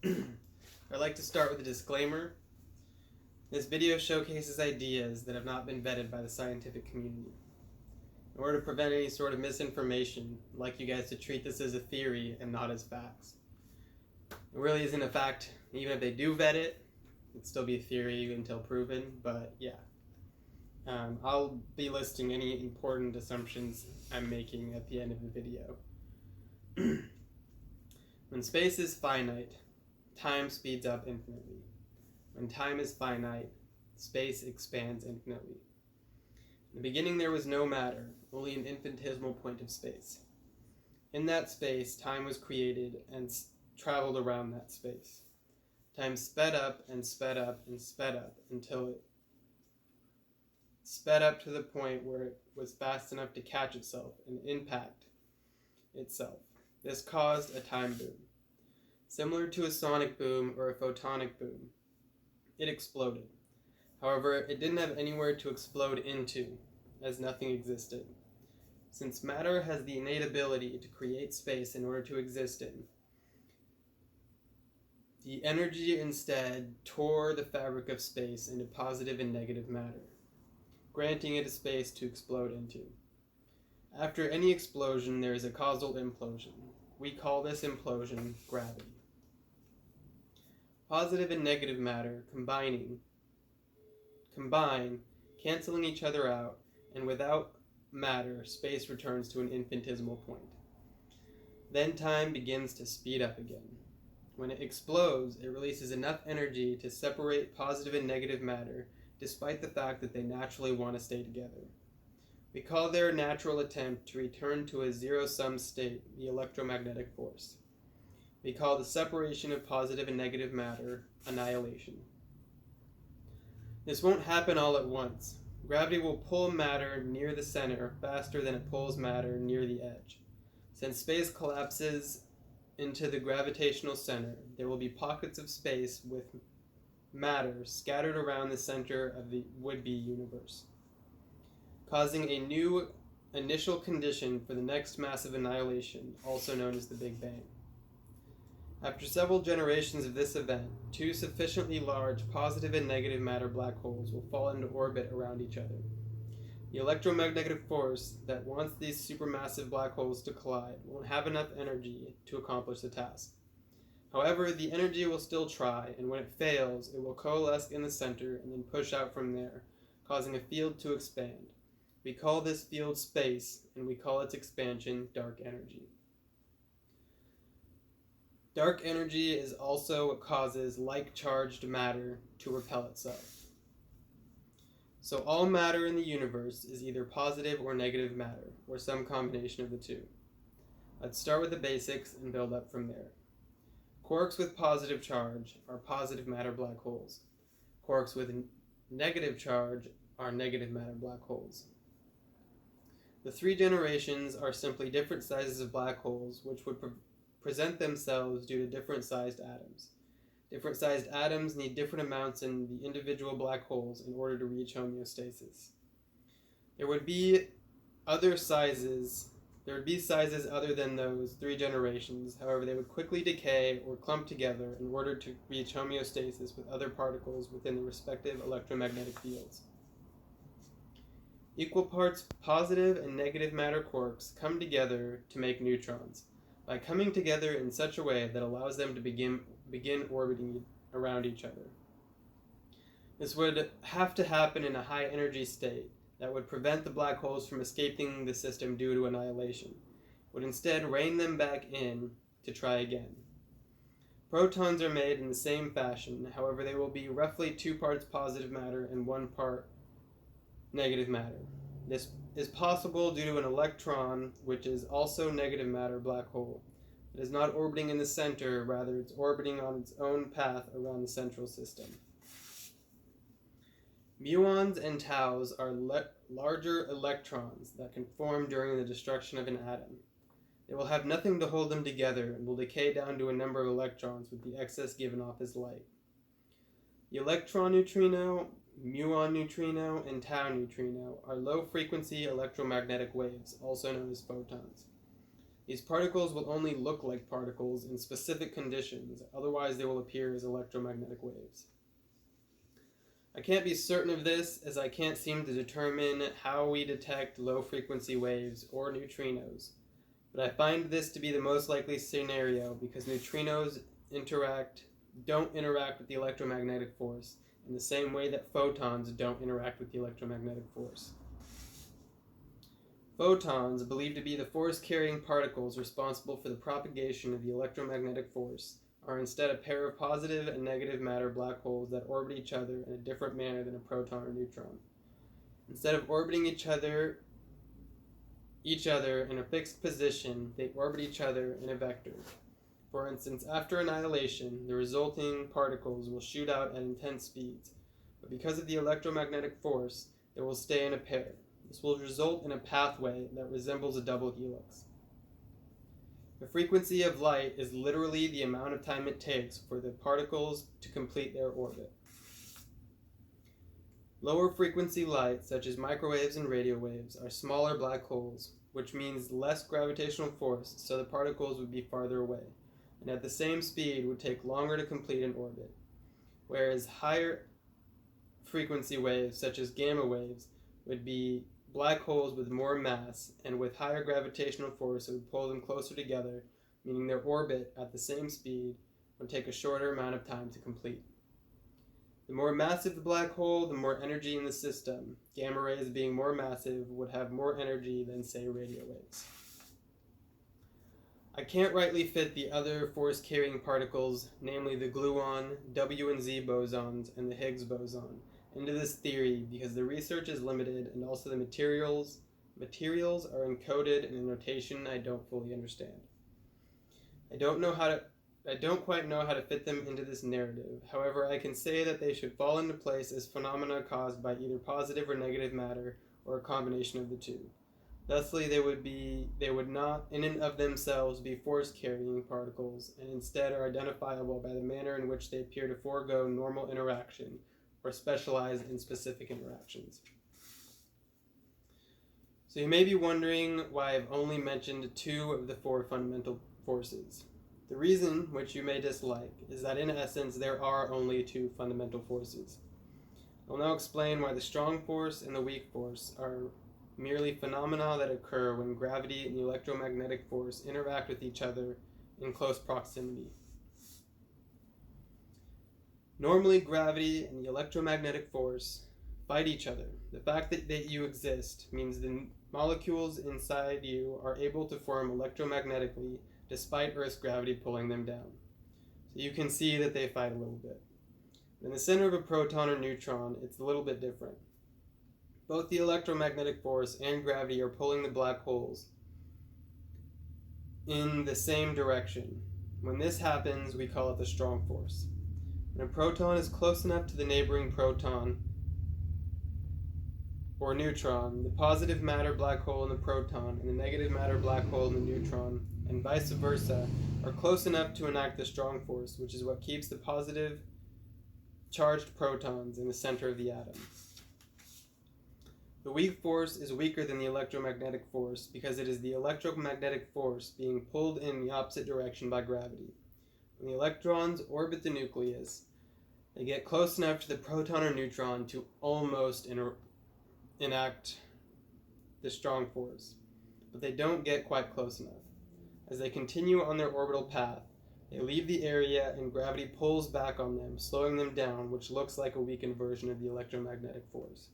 I'd like to start with a disclaimer. This video showcases ideas that have not been vetted by the scientific community. In order to prevent any sort of misinformation, I'd like you guys to treat this as a theory and not as facts. It really isn't a fact. Even if they do vet it, it'd still be a theory until proven, but yeah. I'll be listing any important assumptions I'm making at the end of the video. When space is finite, time speeds up infinitely. When time is finite, space expands infinitely. In the beginning there was no matter, only an infinitesimal point of space. In that space, time was created and traveled around that space. Time sped up and sped up and sped up until it sped up to the point where it was fast enough to catch itself and impact itself. This caused a time boom. Similar to a sonic boom or a photonic boom, it exploded. However, it didn't have anywhere to explode into, as nothing existed. Since matter has the innate ability to create space in order to exist in, the energy instead tore the fabric of space into positive and negative matter, granting it a space to explode into. After any explosion, there is a causal implosion. We call this implosion gravity. Positive and negative matter combine, canceling each other out, and without matter, space returns to an infinitesimal point. Then time begins to speed up again. When it explodes, it releases enough energy to separate positive and negative matter, despite the fact that they naturally want to stay together. We call their natural attempt to return to a zero-sum state the electromagnetic force. We call the separation of positive and negative matter annihilation. This won't happen all at once. Gravity will pull matter near the center faster than it pulls matter near the edge. Since space collapses into the gravitational center, there will be pockets of space with matter scattered around the center of the would-be universe, causing a new initial condition for the next massive annihilation, also known as the Big Bang. After several generations of this event, two sufficiently large positive and negative matter black holes will fall into orbit around each other. The electromagnetic force that wants these supermassive black holes to collide won't have enough energy to accomplish the task. However, the energy will still try, and when it fails, it will coalesce in the center and then push out from there, causing a field to expand. We call this field space, and we call its expansion dark energy. Dark energy is also what causes like-charged matter to repel itself. So all matter in the universe is either positive or negative matter, or some combination of the two. Let's start with the basics and build up from there. Quarks with positive charge are positive matter black holes. Quarks with negative charge are negative matter black holes. The three generations are simply different sizes of black holes which would present themselves due to different sized atoms. Different sized atoms need different amounts in the individual black holes in order to reach homeostasis. There would be sizes other than those three generations, however they would quickly decay or clump together in order to reach homeostasis with other particles within the respective electromagnetic fields. Equal parts positive and negative matter quarks come together to make neutrons, by coming together in such a way that allows them to begin orbiting around each other. This would have to happen in a high energy state that would prevent the black holes from escaping the system due to annihilation. It would instead rein them back in to try again. Protons are made in the same fashion, however they will be roughly 2 parts positive matter and 1 part negative matter. This is possible due to an electron, which is also negative matter black hole. It is not orbiting in the center, rather it's orbiting on its own path around the central system. Muons and taus are larger electrons that can form during the destruction of an atom. They will have nothing to hold them together and will decay down to a number of electrons with the excess given off as light. The electron neutrino, muon neutrino, and tau neutrino are low-frequency electromagnetic waves, also known as photons. These particles will only look like particles in specific conditions, otherwise they will appear as electromagnetic waves. I can't be certain of this, as I can't seem to determine how we detect low-frequency waves or neutrinos, but I find this to be the most likely scenario because neutrinos don't interact with the electromagnetic force in the same way that photons don't interact with the electromagnetic force. Photons, believed to be the force-carrying particles responsible for the propagation of the electromagnetic force, are instead a pair of positive and negative matter black holes that orbit each other in a different manner than a proton or neutron. Instead of orbiting each other in a fixed position, they orbit each other in a vector. For instance, after annihilation, the resulting particles will shoot out at intense speeds, but because of the electromagnetic force, they will stay in a pair. This will result in a pathway that resembles a double helix. The frequency of light is literally the amount of time it takes for the particles to complete their orbit. Lower frequency light, such as microwaves and radio waves, are smaller black holes, which means less gravitational force, so the particles would be farther away, and at the same speed would take longer to complete an orbit. Whereas higher frequency waves, such as gamma waves, would be black holes with more mass, and with higher gravitational force it would pull them closer together, meaning their orbit at the same speed would take a shorter amount of time to complete. The more massive the black hole, the more energy in the system. Gamma rays, being more massive, would have more energy than, say, radio waves. I can't rightly fit the other force-carrying particles, namely the gluon, W and Z bosons, and the Higgs boson, into this theory because the research is limited and also the materials are encoded in a notation I don't fully understand. I don't quite know how to fit them into this narrative. However, I can say that they should fall into place as phenomena caused by either positive or negative matter, or a combination of the two. Thusly, they would not in and of themselves be force-carrying particles, and instead are identifiable by the manner in which they appear to forego normal interaction, or specialize in specific interactions. So you may be wondering why I've only mentioned 2 of the 4 fundamental forces. The reason, which you may dislike, is that in essence there are only 2 fundamental forces. I'll now explain why the strong force and the weak force are merely phenomena that occur when gravity and the electromagnetic force interact with each other in close proximity. Normally, gravity and the electromagnetic force fight each other. The fact that you exist means the molecules inside you are able to form electromagnetically despite Earth's gravity pulling them down. So you can see that they fight a little bit. In the center of a proton or neutron, it's a little bit different. Both the electromagnetic force and gravity are pulling the black holes in the same direction. When this happens, we call it the strong force. When a proton is close enough to the neighboring proton or neutron, the positive matter black hole in the proton and the negative matter black hole in the neutron, and vice versa, are close enough to enact the strong force, which is what keeps the positive charged protons in the center of the atom. The weak force is weaker than the electromagnetic force because it is the electromagnetic force being pulled in the opposite direction by gravity. When the electrons orbit the nucleus, they get close enough to the proton or neutron to almost enact the strong force, but they don't get quite close enough. As they continue on their orbital path, they leave the area and gravity pulls back on them, slowing them down, which looks like a weakened version of the electromagnetic force.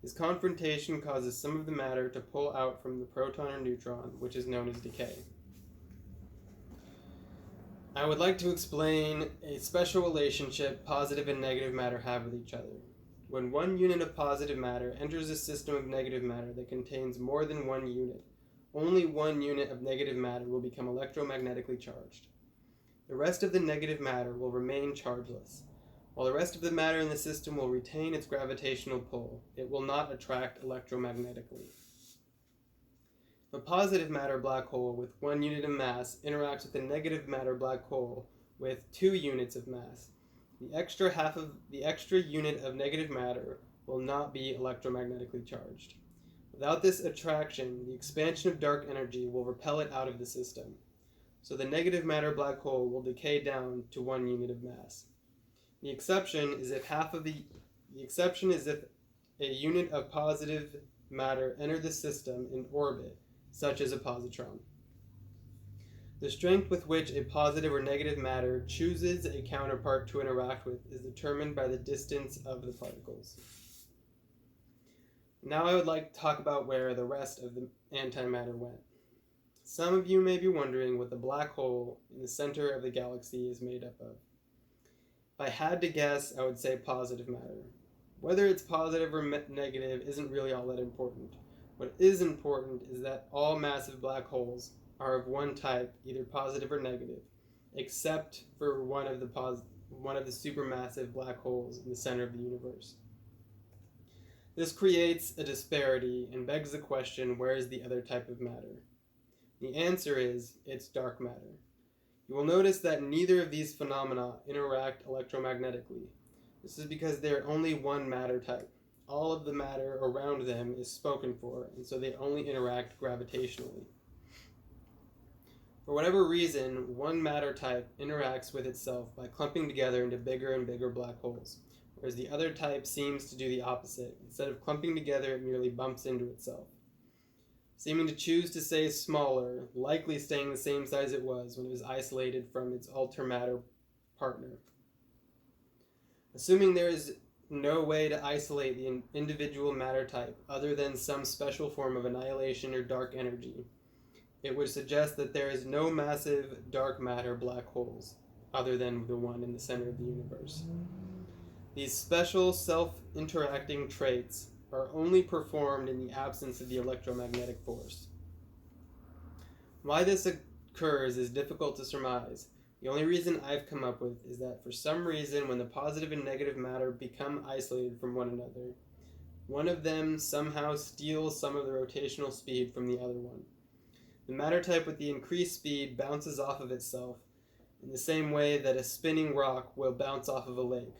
This confrontation causes some of the matter to pull out from the proton or neutron, which is known as decay. I would like to explain a special relationship positive and negative matter have with each other. When one unit of positive matter enters a system of negative matter that contains more than one unit, only one unit of negative matter will become electromagnetically charged. The rest of the negative matter will remain chargeless. While the rest of the matter in the system will retain its gravitational pull, it will not attract electromagnetically. If a positive matter black hole with 1 unit of mass interacts with a negative matter black hole with 2 units of mass, the extra unit of negative matter will not be electromagnetically charged. Without this attraction, the expansion of dark energy will repel it out of the system. So the negative matter black hole will decay down to 1 unit of mass. The exception is if a unit of positive matter entered the system in orbit, such as a positron. The strength with which a positive or negative matter chooses a counterpart to interact with is determined by the distance of the particles. Now I would like to talk about where the rest of the antimatter went. Some of you may be wondering what the black hole in the center of the galaxy is made up of. If I had to guess, I would say positive matter. Whether it's positive or negative isn't really all that important. What is important is that all massive black holes are of one type, either positive or negative, except for one of the supermassive black holes in the center of the universe. This creates a disparity and begs the question, where is the other type of matter? The answer is, it's dark matter. You will notice that neither of these phenomena interact electromagnetically. This is because they are only one matter type. All of the matter around them is spoken for, and so they only interact gravitationally. For whatever reason, one matter type interacts with itself by clumping together into bigger and bigger black holes, whereas the other type seems to do the opposite. Instead of clumping together, it merely bumps into itself, seeming to choose to stay smaller, likely staying the same size it was when it was isolated from its ultramatter partner. Assuming there is no way to isolate the individual matter type other than some special form of annihilation or dark energy, it would suggest that there is no massive dark matter black holes other than the one in the center of the universe. These special self-interacting traits are only performed in the absence of the electromagnetic force. Why this occurs is difficult to surmise. The only reason I've come up with is that for some reason, when the positive and negative matter become isolated from one another, one of them somehow steals some of the rotational speed from the other one. The matter type with the increased speed bounces off of itself in the same way that a spinning rock will bounce off of a lake,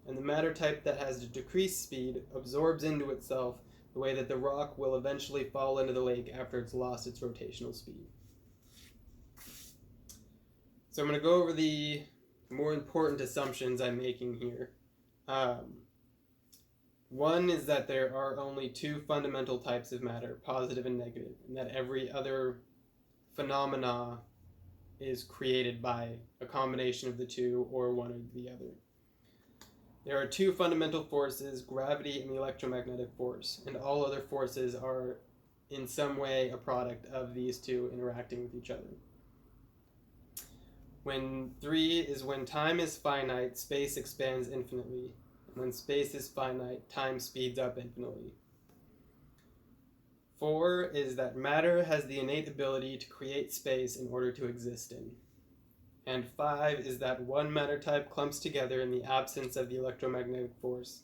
and the matter type that has a decreased speed absorbs into itself the way that the rock will eventually fall into the lake after it's lost its rotational speed. So I'm going to go over the more important assumptions I'm making here. One is that there are only two fundamental types of matter, positive and negative, and that every other phenomena is created by a combination of the two or one or the other. There are two fundamental forces, gravity and the electromagnetic force, and all other forces are in some way a product of these two interacting with each other. When time is finite, space expands infinitely. When space is finite, time speeds up infinitely. 4 is that matter has the innate ability to create space in order to exist in. And 5 is that one matter type clumps together in the absence of the electromagnetic force,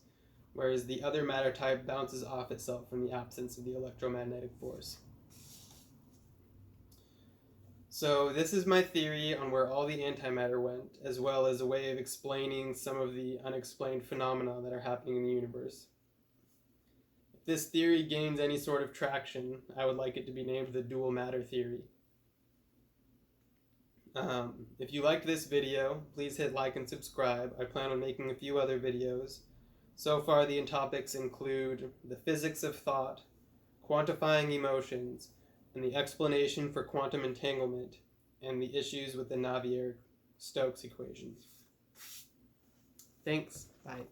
whereas the other matter type bounces off itself in the absence of the electromagnetic force. So this is my theory on where all the antimatter went, as well as a way of explaining some of the unexplained phenomena that are happening in the universe. If this theory gains any sort of traction, I would like it to be named the dual matter theory. If you liked this video, please hit like and subscribe. I plan on making a few other videos. So far, the topics include the physics of thought, quantifying emotions, and the explanation for quantum entanglement, and the issues with the Navier-Stokes equations. Thanks. Bye.